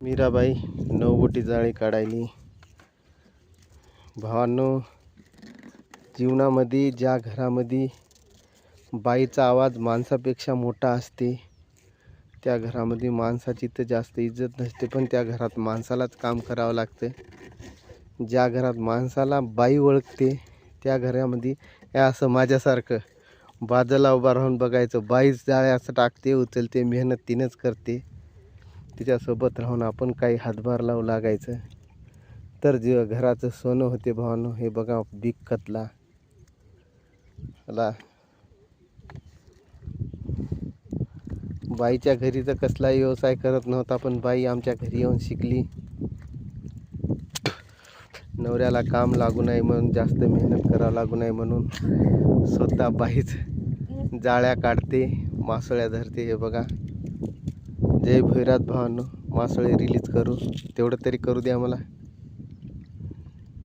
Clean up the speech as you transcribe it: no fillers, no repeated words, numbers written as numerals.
मीराबाई नवबोटी जाळी काढायली. भावांनो, जीवनामध्ये ज्या घरामध्ये बाईचा आवाज माणसापेक्षा मोठा असते त्या घरामध्ये माणसाची तर जास्त इज्जत नसते, पण त्या घरात माणसालाच काम करावं लागतं. ज्या घरात माणसाला बाई ओळखते त्या घरामध्ये या असं माझ्यासारखं बाजूला उभा राहून बघायचं. बाईच जाळ्या असं टाकते, उचलते, मेहनत तिनंच करते. तिच्यासोबत राहून आपण काही हातभार लावू लागायचं तर जे घराचं सोनं होते. भावांनो, हे बघा बिग कतला मला बाईच्या घरी तर कसलाही व्यवसाय करत नव्हता, पण बाई आमच्या घरी येऊन शिकली. नवऱ्याला काम लागू नये म्हणून, जास्त मेहनत करावं लागू नये म्हणून स्वतः बाईच जाळ्या काढते, मासोळ्या धरते. हे बघा, जय भैरनाथ भावांनो, मासोळे रिलीज करू तेवढं तरी करू द्या मला.